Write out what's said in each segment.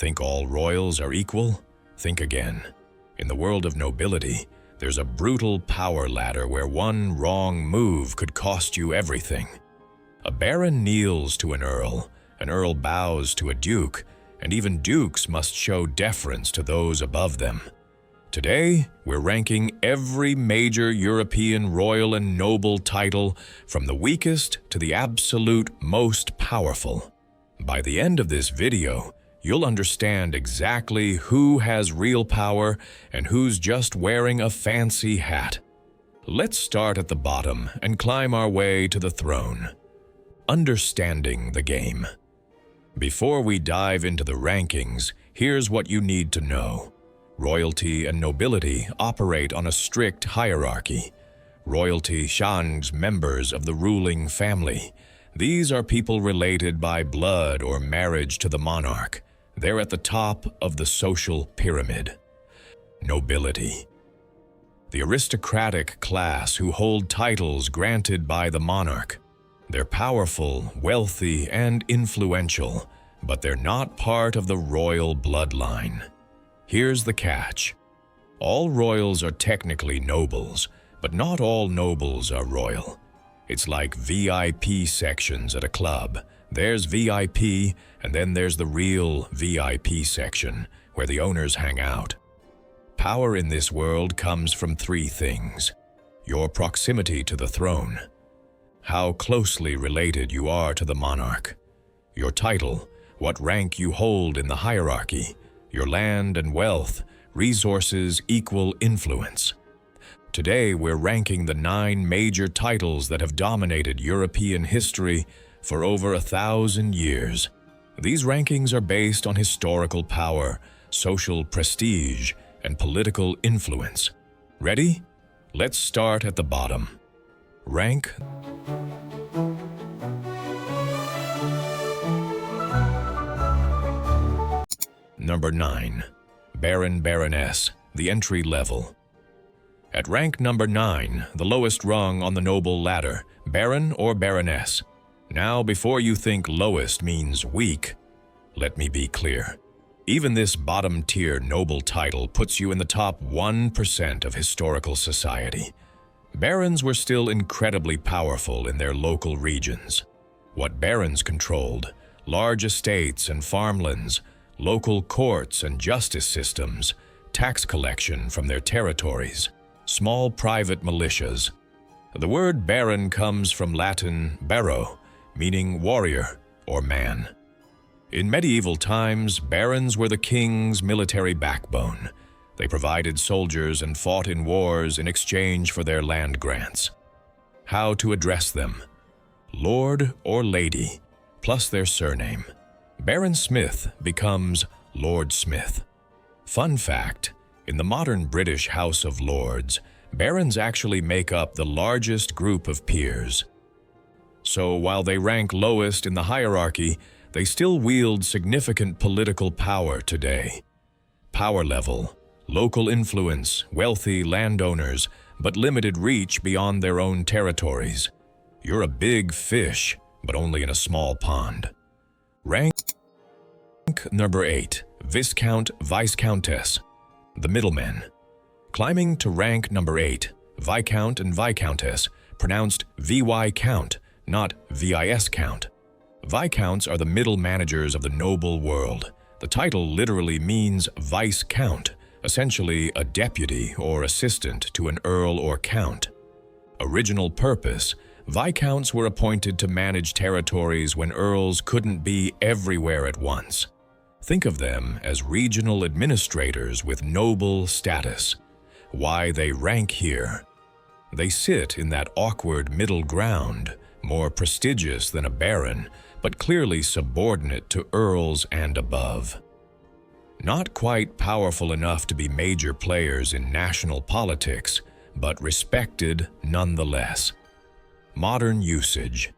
Think all royals are equal? Think again. In the world of nobility, there's a brutal power ladder where one wrong move could cost you everything. A baron kneels to an earl bows to a duke, and even dukes must show deference to those above them. Today, we're ranking every major European royal and noble title from the weakest to the absolute most powerful. By the end of this video, you'll understand exactly who has real power and who's just wearing a fancy hat. Let's start at the bottom and climb our way to the throne. Understanding the game. Before we dive into the rankings, here's what you need to know. Royalty and nobility operate on a strict hierarchy. Royalty shuns members of the ruling family. These are people related by blood or marriage to the monarch. They're at the top of the social pyramid. Nobility. The aristocratic class who hold titles granted by the monarch. They're powerful, wealthy, and influential, but they're not part of the royal bloodline. Here's the catch. All royals are technically nobles, but not all nobles are royal. It's like VIP sections at a club. There's VIP, and then there's the real VIP section, where the owners hang out. Power in this world comes from three things: your proximity to the throne, how closely related you are to the monarch, your title, what rank you hold in the hierarchy, your land and wealth, resources equal influence. Today, we're ranking the 9 major titles that have dominated European history for over 1,000 years. These rankings are based on historical power, social prestige, and political influence. Ready? Let's start at the bottom. Rank. Number 9. Baron, Baroness, the entry level. At rank number 9, the lowest rung on the noble ladder, Baron or Baroness. Now, before you think lowest means weak, let me be clear. Even this bottom-tier noble title puts you in the top 1% of historical society. Barons were still incredibly powerful in their local regions. What barons controlled, large estates and farmlands, local courts and justice systems, tax collection from their territories, small private militias. The word baron comes from Latin baro, meaning warrior or man. In medieval times, barons were the king's military backbone. They provided soldiers and fought in wars in exchange for their land grants. How to address them? Lord or Lady, plus their surname. Baron Smith becomes Lord Smith. Fun fact, in the modern British House of Lords, barons actually make up the largest group of peers. So while they rank lowest in the hierarchy, they still wield significant political power today. Power level, local influence, wealthy landowners, but limited reach beyond their own territories. You're a big fish, but only in a small pond. Rank number 8, Viscount, Viscountess, the middlemen. Climbing to rank number 8, Viscount and Viscountess, pronounced VY Count, not VIS Count. Viscounts are the middle managers of the noble world. The title literally means vice count, essentially a deputy or assistant to an earl or count. Original purpose: viscounts were appointed to manage territories when earls couldn't be everywhere at once. Think of them as regional administrators with noble status. Why they rank here? They sit in that awkward middle ground, more prestigious than a baron, but clearly subordinate to earls and above. Not quite powerful enough to be major players in national politics, but respected nonetheless. Modern usage.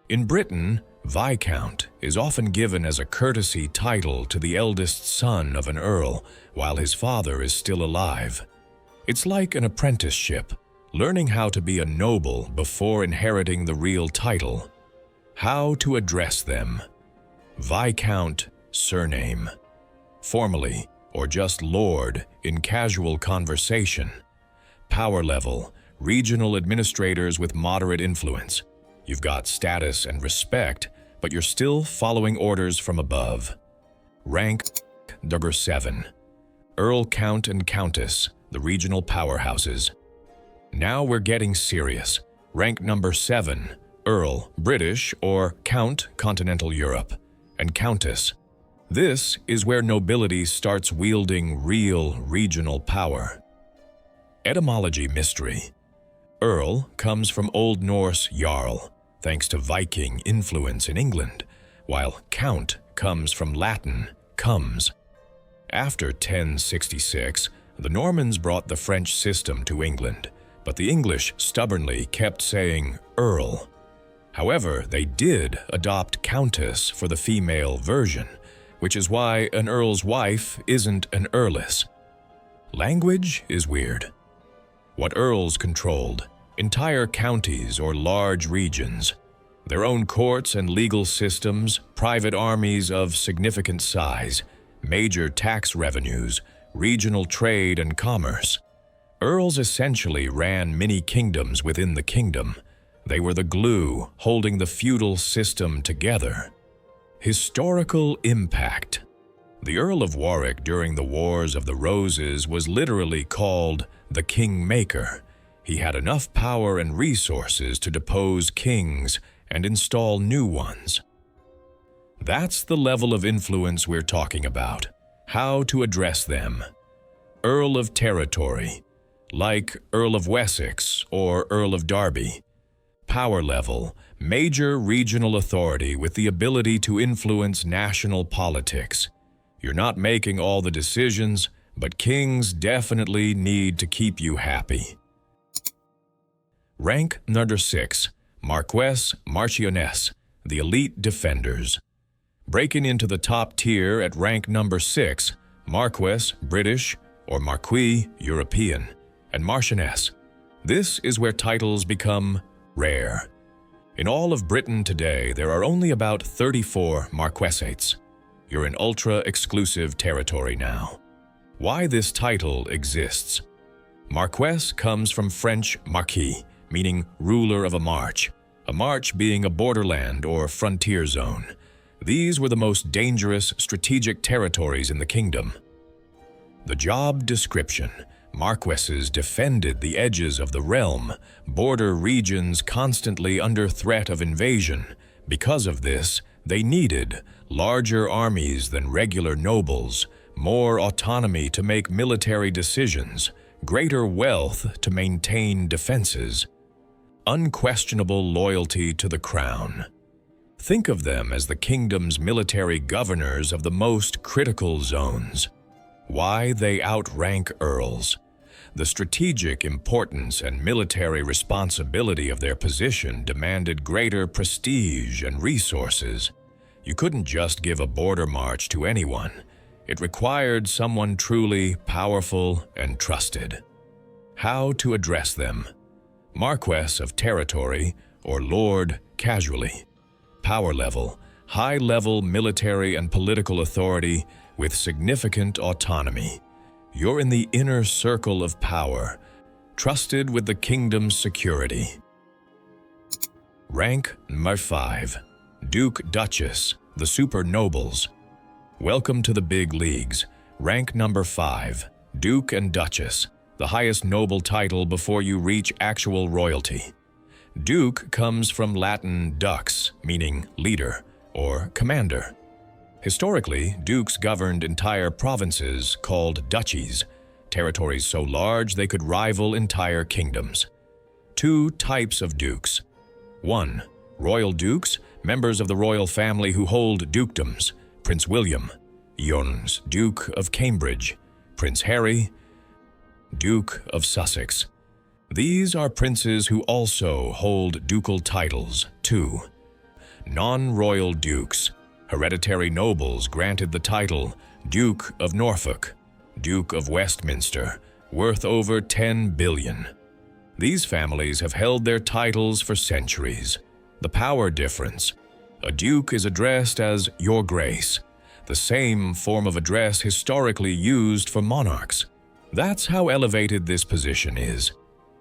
In Britain, Viscount is often given as a courtesy title to the eldest son of an earl while his father is still alive. It's like an apprenticeship, learning how to be a noble before inheriting the real title. How to address them. Viscount surname. formally, or just Lord in casual conversation. Power level, regional administrators with moderate influence. You've got status and respect, but you're still following orders from above. Rank number 7. Earl, Count, and Countess, the regional powerhouses. Now we're getting serious. Rank number 7. Earl, British, or Count, Continental Europe, and Countess. This is where nobility starts wielding real regional power. Etymology mystery. Earl comes from Old Norse Jarl, thanks to Viking influence in England, while Count comes from Latin comes. After 1066, the Normans brought the French system to England, but the English stubbornly kept saying Earl. However, they did adopt Countess for the female version, which is why an earl's wife isn't an earless. Language is weird. What earls controlled: entire counties or large regions, their own courts and legal systems, private armies of significant size, major tax revenues, regional trade and commerce. Earls essentially ran mini kingdoms within the kingdom. They were the glue holding the feudal system together. Historical impact. The Earl of Warwick during the Wars of the Roses was literally called the Kingmaker. He had enough power and resources to depose kings and install new ones. That's the level of influence we're talking about. How to address them. Earl of Territory, like Earl of Wessex or Earl of Derby. Power level, major regional authority with the ability to influence national politics. You're not making all the decisions, but kings definitely need to keep you happy. Rank number 6. Marquess, Marchioness, the elite defenders. Breaking into the top tier at rank number 6, Marquess, British, or Marquis, European, and Marchioness. This is where titles become rare. In all of Britain today, there are only about 34 marquessates. You're in ultra-exclusive territory now. Why this title exists? Marquess comes from French marquis, meaning ruler of a march being a borderland or frontier zone. These were the most dangerous strategic territories in the kingdom. The job description: Marquesses defended the edges of the realm, border regions constantly under threat of invasion. Because of this, they needed larger armies than regular nobles, more autonomy to make military decisions, greater wealth to maintain defenses, unquestionable loyalty to the crown. Think of them as the kingdom's military governors of the most critical zones. Why they outrank earls. The strategic importance and military responsibility of their position demanded greater prestige and resources. You couldn't just give a border march to anyone. It required someone truly powerful and trusted. How to address them. Marquess of territory or Lord casually. Power level, high-level military and political authority with significant autonomy. You're in the inner circle of power, trusted with the kingdom's security. Rank number 5. Duke, Duchess, the super nobles. Welcome to the big leagues. Rank number 5. Duke and Duchess, the highest noble title before you reach actual royalty. Duke comes from Latin dux, meaning leader or commander. Historically, dukes governed entire provinces called duchies, territories so large they could rival entire kingdoms. 2 types of dukes. 1. Royal dukes, members of the royal family who hold dukedoms. Prince William, Jones, Duke of Cambridge. Prince Harry, Duke of Sussex. These are princes who also hold ducal titles. 2. Non-royal dukes. Hereditary nobles granted the title Duke of Norfolk, Duke of Westminster, worth over 10 billion. These families have held their titles for centuries. The power difference. A duke is addressed as Your Grace. the same form of address historically used for monarchs. That's how elevated this position is.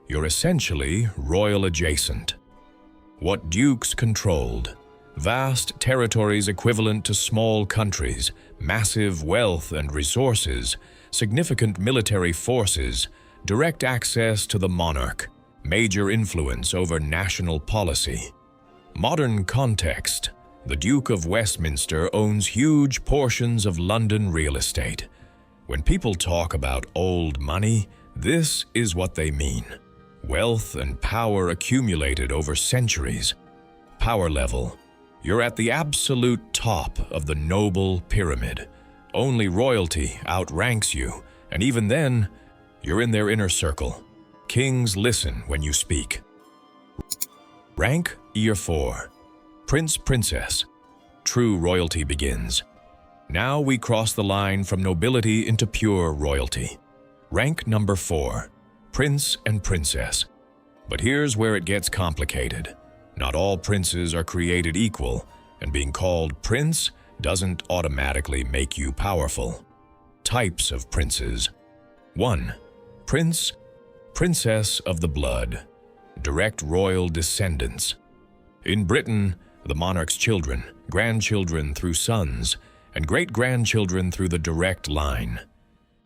You're essentially royal adjacent. What dukes controlled: vast territories equivalent to small countries, massive wealth and resources, significant military forces, direct access to the monarch, major influence over national policy. Modern context: the Duke of Westminster owns huge portions of London real estate. When people talk about old money, this is what they mean. Wealth and power accumulated over centuries. Power level: you're at the absolute top of the noble pyramid. Only royalty outranks you, and even then, you're in their inner circle. Kings listen when you speak. Rank Year 4. Prince, Princess. True royalty begins. Now we cross the line from nobility into pure royalty. Rank number 4. Prince and Princess. But here's where it gets complicated. Not all princes are created equal, and being called prince doesn't automatically make you powerful. Types of princes. 1. Prince, Princess of the blood. Direct royal descendants. In Britain, the monarch's children, grandchildren through sons, and great-grandchildren through the direct line.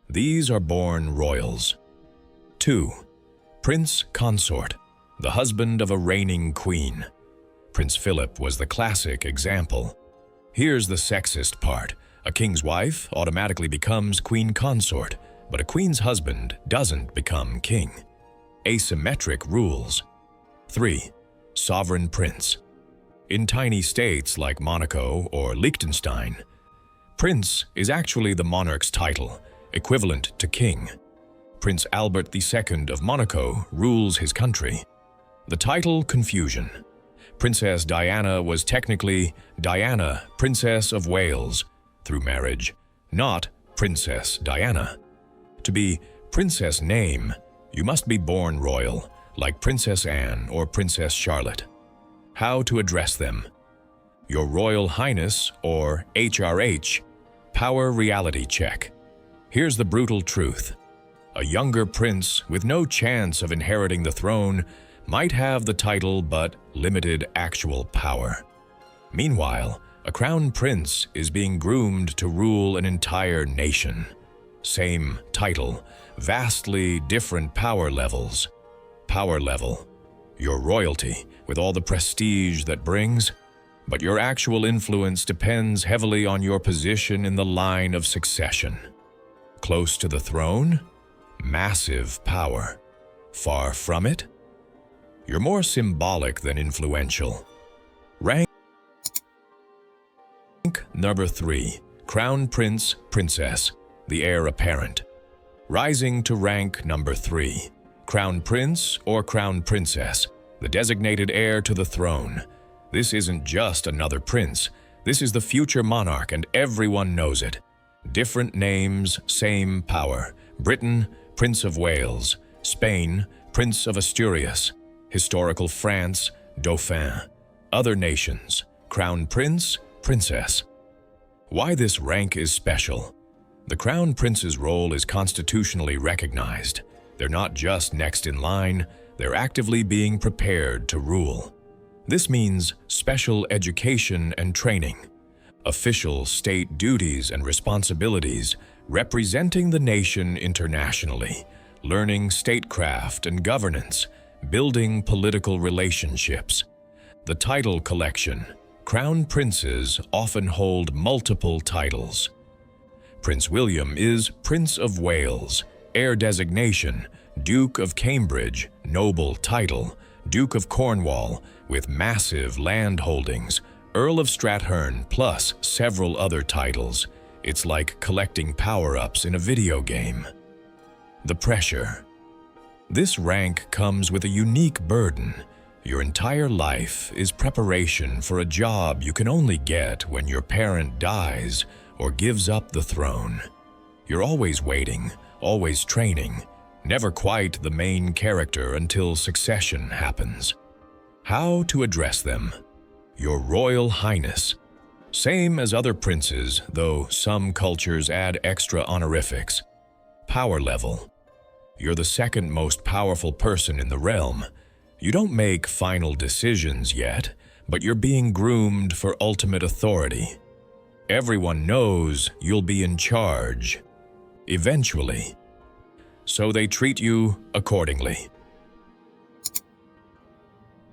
These are born royals. 2. Prince Consort, the husband of a reigning queen. Prince Philip was the classic example. Here's the sexist part. A king's wife automatically becomes queen consort, but a queen's husband doesn't become king. Asymmetric rules. 3. Sovereign prince. In tiny states like Monaco or Liechtenstein, prince is actually the monarch's title, equivalent to king. Prince Albert II of Monaco rules his country. The title confusion. Princess Diana was technically Diana, Princess of Wales, through marriage, not Princess Diana. To be princess name, you must be born royal, like Princess Anne or Princess Charlotte. How to address them: Your Royal Highness, or HRH, power reality check. Here's the brutal truth. A younger prince with no chance of inheriting the throne might have the title but limited actual power. Meanwhile, a crown prince is being groomed to rule an entire nation. Same title, vastly different power levels. Power level: your royalty, with all the prestige that brings, but your actual influence depends heavily on your position in the line of succession. Close to the throne? Massive power. Far from it? You're more symbolic than influential. Rank number 3. Crown Prince, Princess, the heir apparent. Rising to rank number 3. Crown Prince or Crown Princess, the designated heir to the throne. This isn't just another prince. This is the future monarch, and everyone knows it. Different names, same power. Britain, Prince of Wales. Spain, Prince of Asturias. Historical France, Dauphin. Other nations, Crown Prince, Princess. Why this rank is special? The Crown Prince's role is constitutionally recognized. They're not just next in line, they're actively being prepared to rule. This means special education and training, official state duties and responsibilities, representing the nation internationally, learning statecraft and governance, building political relationships. The title collection. Crown princes often hold multiple titles. Prince William is Prince of Wales, heir designation, Duke of Cambridge, noble title, Duke of Cornwall, with massive land holdings, Earl of Strathern, plus several other titles. It's like collecting power-ups in a video game. The pressure. This rank comes with a unique burden. Your entire life is preparation for a job you can only get when your parent dies or gives up the throne. You're always waiting, always training, never quite the main character until succession happens. How to address them? Your Royal Highness. Same as other princes, though some cultures add extra honorifics. Power level. You're the second most powerful person in the realm. You don't make final decisions yet, but you're being groomed for ultimate authority. Everyone knows you'll be in charge, eventually. So they treat you accordingly.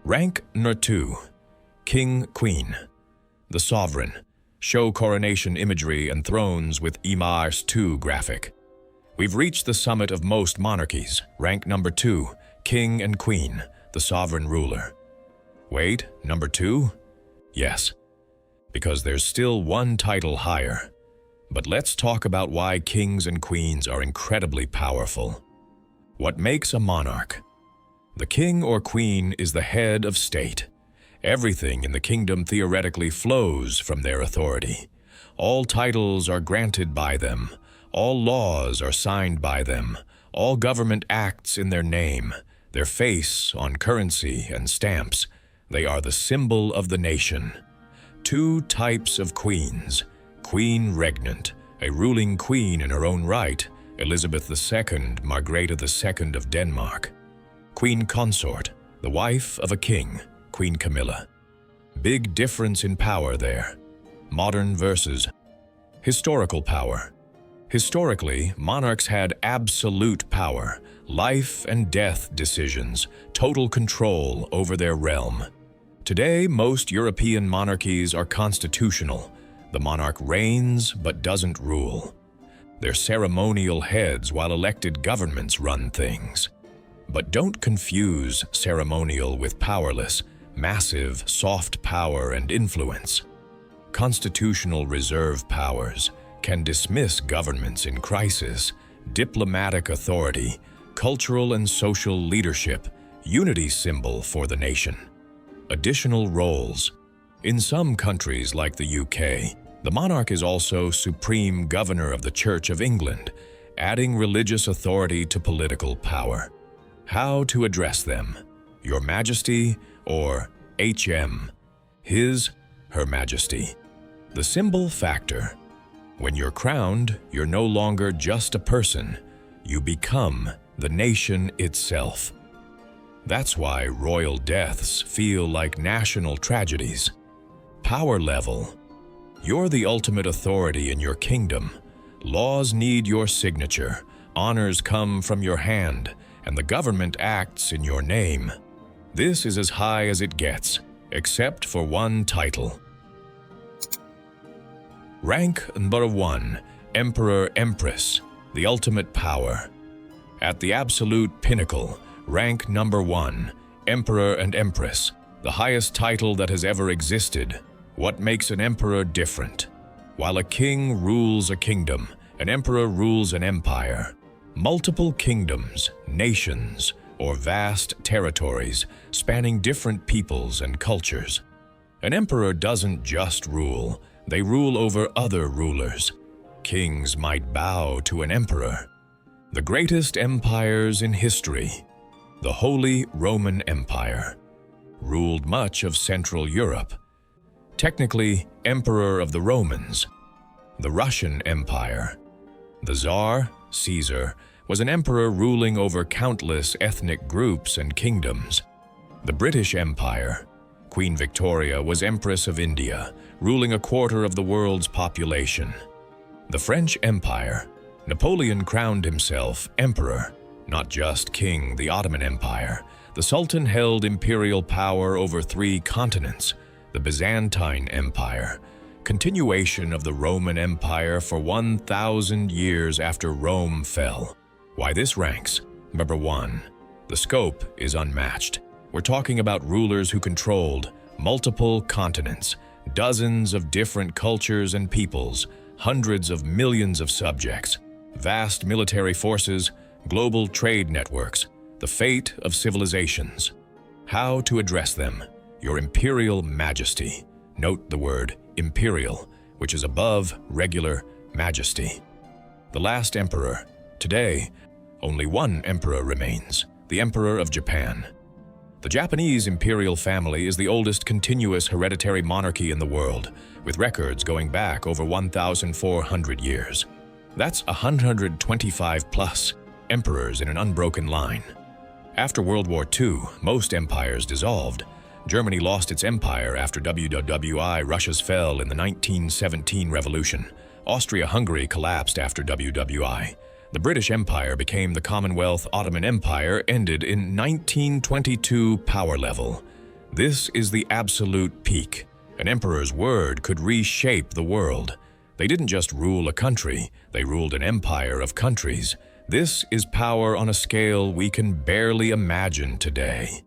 Rank number 2. King, Queen. The Sovereign. Show coronation imagery and thrones with Empress 2 graphic. We've reached the summit of most monarchies. Rank number 2. King and Queen. The Sovereign Ruler. Wait, number 2? Yes, because there's still one title higher. But let's talk about why kings and queens are incredibly powerful. What makes a monarch? The king or queen is the head of state. Everything in the kingdom theoretically flows from their authority. All titles are granted by them. All laws are signed by them. All government acts in their name, their face on currency and stamps. They are the symbol of the nation. 2 types of queens. Queen regnant, a ruling queen in her own right, Elizabeth II, Margrethe II of Denmark. Queen consort, the wife of a king, Queen Camilla. Big difference in power there. Modern versus historical power. Historically, monarchs had absolute power, life and death decisions, total control over their realm. Today, most European monarchies are constitutional. The monarch reigns but doesn't rule. They're ceremonial heads while elected governments run things. But don't confuse ceremonial with powerless, massive, soft power and influence. Constitutional reserve powers can dismiss governments in crisis, diplomatic authority, cultural and social leadership, unity symbol for the nation. Additional roles. In some countries like the UK, the monarch is also Supreme Governor of the Church of England, adding religious authority to political power. How to address them? Your Majesty or HM? His, Her Majesty. The symbol factor. When you're crowned, you're no longer just a person. You become the nation itself. That's why royal deaths feel like national tragedies. Power level. You're the ultimate authority in your kingdom. Laws need your signature, honors come from your hand, and the government acts in your name. This is as high as it gets, except for one title. Rank number 1, Emperor Empress, the ultimate power. At the absolute pinnacle, rank number 1, Emperor and Empress, the highest title that has ever existed. What makes an emperor different? While a king rules a kingdom, an emperor rules an empire. Multiple kingdoms, nations, or vast territories spanning different peoples and cultures. An emperor doesn't just rule, they rule over other rulers. Kings might bow to an emperor. The greatest empires in history. The Holy Roman Empire ruled much of Central Europe. Technically, Emperor of the Romans. The Russian Empire. The Tsar, Caesar, was an emperor ruling over countless ethnic groups and kingdoms. The British Empire. Queen Victoria was Empress of India, ruling a quarter of the world's population. The French Empire. Napoleon crowned himself emperor, not just king. The Ottoman Empire. The Sultan held imperial power over 3 continents. The Byzantine Empire. Continuation of the Roman Empire for 1,000 years after Rome fell. Why this ranks? Number 1. The scope is unmatched. We're talking about rulers who controlled multiple continents, dozens of different cultures and peoples, hundreds of millions of subjects, vast military forces, global trade networks, the fate of civilizations. How to address them? Your Imperial Majesty. Note the word imperial, which is above regular majesty. The last emperor. Today, only one emperor remains, the Emperor of Japan. The Japanese imperial family is the oldest continuous hereditary monarchy in the world, with records going back over 1,400 years. That's 125 plus emperors in an unbroken line. After World War II, most empires dissolved. Germany lost its empire after Russia's fell in the 1917 revolution. Austria-Hungary collapsed after WWI. The British Empire became the Commonwealth. Ottoman Empire ended in 1922 power level. This is the absolute peak. An emperor's word could reshape the world. They didn't just rule a country, they ruled an empire of countries. This is power on a scale we can barely imagine today.